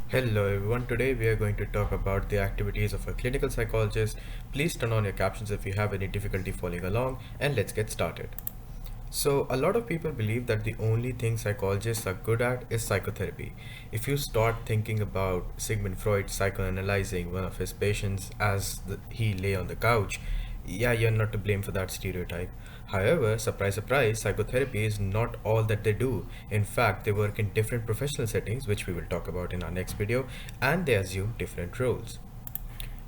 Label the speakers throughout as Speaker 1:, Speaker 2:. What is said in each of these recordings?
Speaker 1: Hello everyone, today we are going to talk about the activities of a clinical psychologist. Please turn on your captions if you have any difficulty following along, and let's get started. So, a lot of people believe that the only thing psychologists are good at is psychotherapy. If you start thinking about Sigmund Freud psychoanalyzing one of his patients as he lay on the couch, yeah, you're not to blame for that stereotype. However, surprise, surprise, psychotherapy is not all that they do. In fact, they work in different professional settings, which we will talk about in our next video, and they assume different roles.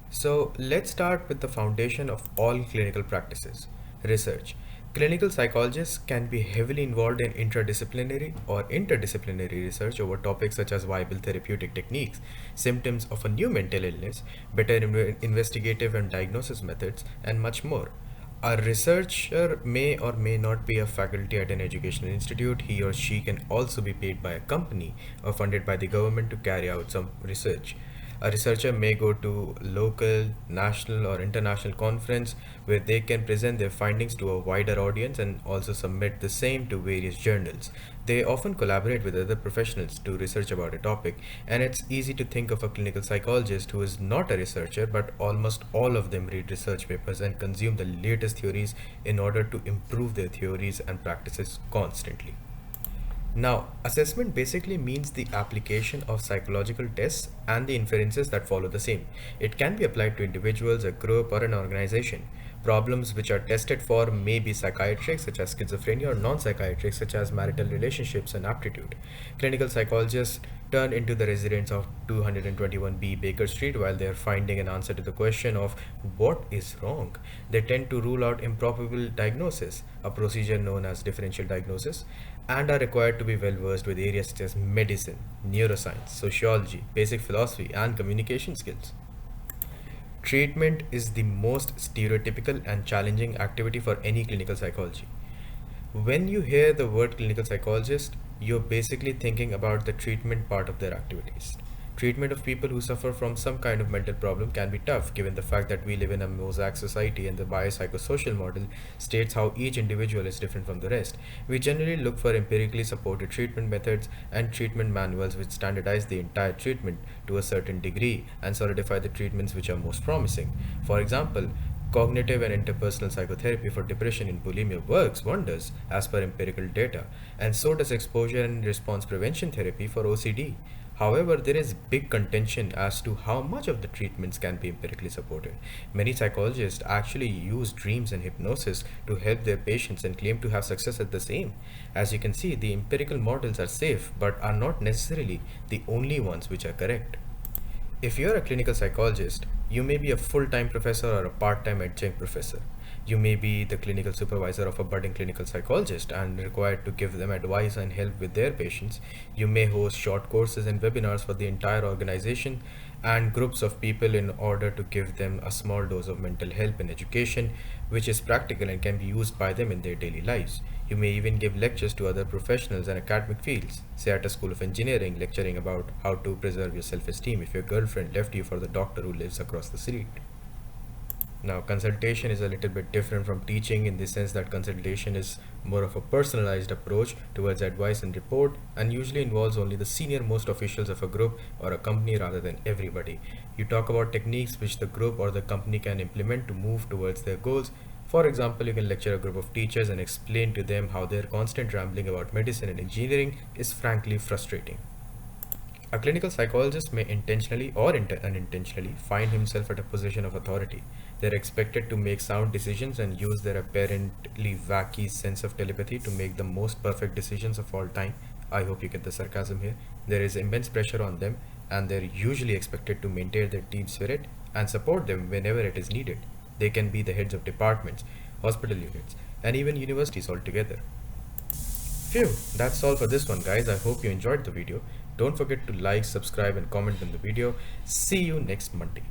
Speaker 1: So let's start with the foundation of all clinical practices, research. Clinical psychologists can be heavily involved in interdisciplinary or interdisciplinary research over topics such as viable therapeutic techniques, symptoms of a new mental illness, better investigative and diagnosis methods, and much more. A researcher may or may not be a faculty at an educational institute. He or she can also be paid by a company or funded by the government to carry out some research. A researcher may go to local, national, or international conference where they can present their findings to a wider audience and also submit the same to various journals. They often collaborate with other professionals to research about a topic, and it's easy to think of a clinical psychologist who is not a researcher, but almost all of them read research papers and consume the latest theories in order to improve their theories and practices constantly. Now, assessment basically means the application of psychological tests and the inferences that follow the same. It can be applied to individuals, a group, or an organization. Problems which are tested for may be psychiatric, such as schizophrenia, or non psychiatric, such as marital relationships and aptitude. Clinical psychologists turn into the residents of 221B Baker Street while they are finding an answer to the question of what is wrong. They tend to rule out improbable diagnosis, a procedure known as differential diagnosis, and are required to be well versed with areas such as medicine, neuroscience, sociology, basic philosophy, and communication skills. Treatment is the most stereotypical and challenging activity for any clinical psychology. When you hear the word clinical psychologist, you're basically thinking about the treatment part of their activities. Treatment of people who suffer from some kind of mental problem can be tough given the fact that we live in a mosaic society and the biopsychosocial model states how each individual is different from the rest. We generally look for empirically supported treatment methods and treatment manuals which standardize the entire treatment to a certain degree and solidify the treatments which are most promising. For example, cognitive and interpersonal psychotherapy for depression and bulimia works wonders as per empirical data, and so does exposure and response prevention therapy for OCD. However, there is big contention as to how much of the treatments can be empirically supported. Many psychologists actually use dreams and hypnosis to help their patients and claim to have success at the same. As you can see, the empirical models are safe but are not necessarily the only ones which are correct. If you're a clinical psychologist, you may be a full-time professor or a part-time adjunct professor. You may be the clinical supervisor of a budding clinical psychologist and required to give them advice and help with their patients. You may host short courses and webinars for the entire organization and groups of people in order to give them a small dose of mental health and education, which is practical and can be used by them in their daily lives. You may even give lectures to other professionals and academic fields, say at a school of engineering, lecturing about how to preserve your self esteem if your girlfriend left you for the doctor who lives across the street. Now, consultation is a little bit different from teaching in the sense that consultation is more of a personalized approach towards advice and report and usually involves only the senior most officials of a group or a company rather than everybody. You talk about techniques which the group or the company can implement to move towards their goals. For example, you can lecture a group of teachers and explain to them how their constant rambling about medicine and engineering is frankly frustrating. A clinical psychologist may intentionally or unintentionally find himself at a position of authority. They're expected to make sound decisions and use their apparently wacky sense of telepathy to make the most perfect decisions of all time. I hope you get the sarcasm here. There is immense pressure on them, and they're usually expected to maintain their team spirit and support them whenever it is needed. They can be the heads of departments, hospital units, and even universities altogether. Phew, that's all for this one, guys. I hope you enjoyed the video. Don't forget to like, subscribe, and comment on the video. See you next Monday.